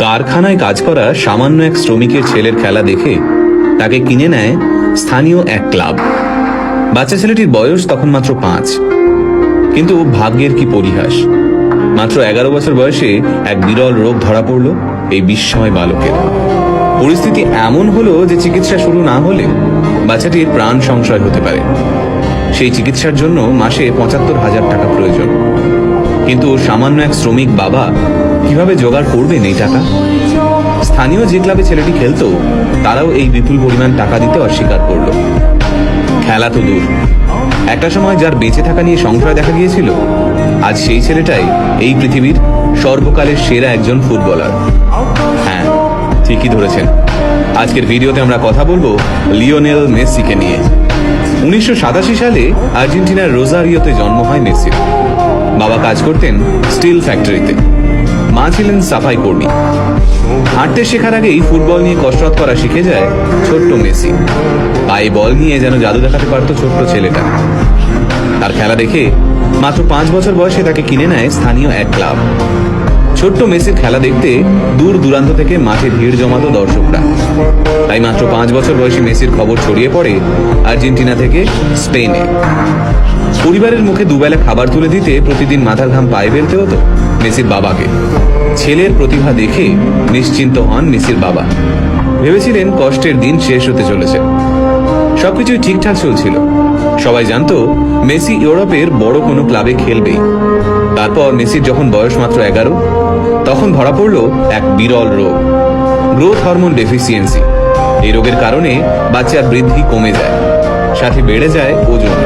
কারখানায় কাজ করা সামান্য এক শ্রমিকের ছেলের খেলা দেখে তাকে কিনে নেয় স্থানীয় এক ক্লাব। বাচ্চা ছেলেটির বয়স তখন মাত্র 5, কিন্তু ভাগ্যের কি পরিহাস, মাত্র 11 বছর বয়সে এক বিরল রোগ ধরা পড়ল এই বিস্ময় বালকের। পরিস্থিতি এমন হলো যে চিকিৎসা শুরু না হলে বাচ্চাটির প্রাণ সংশয় হতে পারে। সেই চিকিৎসার জন্য মাসে 75,000 টাকা প্রয়োজন। কিন্তু সামান্য এক শ্রমিক বাবা কিভাবে জোগাড় করবেন এই টাকা? স্থানীয় যে ক্লাবে ছেলেটি খেলতো তারাও এই বিপুল পরিমাণ টাকা দিতে অস্বীকার করল। খেলা তো দূর, একটা সময় যার বেঁচে থাকা নিয়ে সংশয় দেখা গিয়েছিল, আজ সেই ছেলেটাই এই পৃথিবীর সর্বকালের সেরা একজন ফুটবলার। হ্যাঁ, ঠিকই ধরেছেন। আজকের ভিডিওতে আমরা কথা বলবো লিওনেল মেসিকে নিয়ে। 1987 সালে আর্জেন্টিনার রোজারিওতে জন্ম হয় মেসির। বাবা কাজ করতেন স্টিল ফ্যাক্টরিতে, মা ছিলেন সাফাই কর্মী। হাঁটতে শেখার আগেই ফুটবল নিয়ে কসরত করা শিখে যায় ছোট্ট মেসি। পায়ে বল নিয়ে যেন জাদু দেখাতে পারত ছোট্ট ছেলেটা। তার খেলা দেখে মাত্র 5 বছর বয়সে তাকে কিনে নেয় স্থানীয় এক ক্লাব। ছোট্ট মেসির খেলা দেখতে দূর দূরান্ত থেকে মাঠে ভিড় জমাতো দর্শকরা। তাই মাত্র 5 বছর বয়সী মেসির খবর ছড়িয়ে পড়ে আর্জেন্টিনা থেকে স্পেনে। পরিবারের মুখে দুবেলা খাবার তুলে দিতে প্রতিদিন মাথার ঘাম পায়ে ফেলতে হতো মেসির বাবাকে। ছেলের প্রতিভা দেখে নিশ্চিন্ত হন মেসির বাবা। ভেবেছিলেন কষ্টের দিন শেষ হতে চলেছে। সবকিছুই ঠিকঠাক চলছিল। সবাই জানতো মেসি ইউরোপের বড় কোনো ক্লাবে খেলবেই। তারপর মেসির যখন বয়স মাত্র 11, তখন ধরা পড়ল এক বিরল রোগ, গ্রোথ হরমোন ডেফিসিয়েন্সি। এই রোগের কারণে বাচ্চার বৃদ্ধি কমে যায়, সাথে বেড়ে যায় ওজন।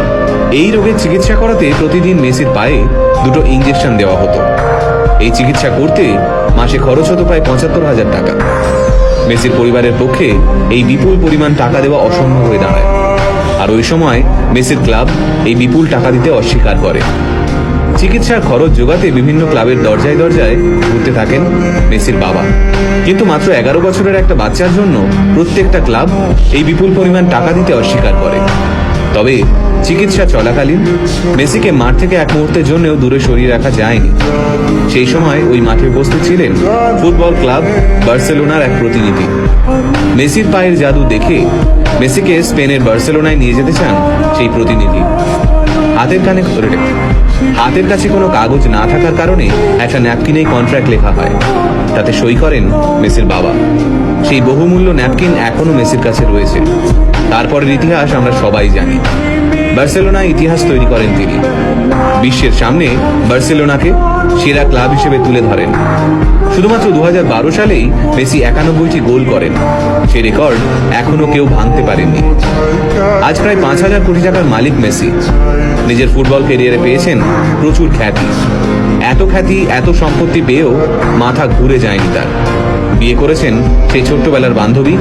এই রোগের চিকিৎসা করাতে প্রতিদিন মেসির পায়ে 2টো ইঞ্জেকশন দেওয়া হতো। এই চিকিৎসা করতে মাসে খরচ হতো প্রায় 75,000 টাকা। মেসির পরিবারের পক্ষে এই বিপুল পরিমাণ টাকা দেওয়া অসম্ভব হয়ে দাঁড়ায়। আর ওই সময় মেসির ক্লাব এই বিপুল টাকা দিতে অস্বীকার করে। চিকিৎসার খরচ জোগাতে বিভিন্ন ক্লাবের দরজায় দরজায় ঘুরতে থাকেন মেসির বাবা। কিন্তু মাত্র 11 বছরের একটা বাচ্চার জন্য প্রত্যেকটা ক্লাব এই বিপুল পরিমাণ টাকা দিতে অস্বীকার করে। তবে চিকিৎসা চলাকালীন মেসিকে মাঠ থেকে এক মুহূর্তের জন্যও দূরে সরিয়ে রাখা যায়নি। সেই সময় ওই মাঠে উপস্থিত ছিলেন ফুটবল ক্লাব বার্সেলোনার এক প্রতিনিধি। মেসির পায়ের জাদু দেখে মেসিকে স্পেনের বার্সেলোনায় নিয়ে যেতে চান সেই প্রতিনিধি। হাতের কাছে কোনো কাগজ না থাকার কারণে একটা ন্যাপকিনেই কন্ট্রাক্ট লেখা হয়। তাতে সই করেন মেসির বাবা। সেই বহুমূল্য ন্যাপকিন এখনো মেসির কাছে রয়েছে। তারপরের ইতিহাস আমরা সবাই জানি। বার্সেলোনায় ইতিহাস তৈরি করেন তিনি। বিশ্বের সামনে বার্সেলোনাকে সেরা ক্লাব হিসেবে তুলে ধরেন। শুধুমাত্র 2012 সালেই মেসি 91টি গোল করেন। সে রেকর্ড এখনো কেউ ভাঙতে পারেননি। আজ প্রায় 5,000 কোটি টাকার মালিক মেসি। নিজের ফুটবল ক্যারিয়ারে পেয়েছেন প্রচুর খ্যাতি। এত সম্পত্তি পেয়েও মাথা ঘুরে যায়নি তার। বিয়ে করেছেন সেই ছোট্টবেলার বান্ধবী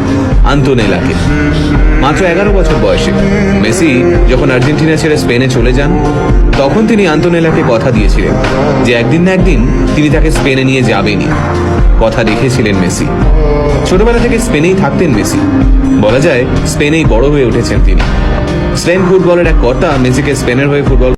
আন্তোনেলাকে। মাত্র 11 বছর বয়সে মেসি যখন আর্জেন্টিনা ছেড়ে স্পেনে চলে যান, তখন তিনি আন্তোনেলাকে কথা দিয়েছিলেন যে একদিন না একদিন তিনি তাকে স্পেনে নিয়ে যাবেনই। কথা রেখেছিলেন মেসি। ছোটবেলা থেকে স্পেনেই থাকতেন মেসি। বলা যায় স্পেনেই বড় হয়ে উঠেছেন তিনি। স্পেন ফুটবলের এক কর্তা মেসিকে স্পেনের হয়ে ফুটবল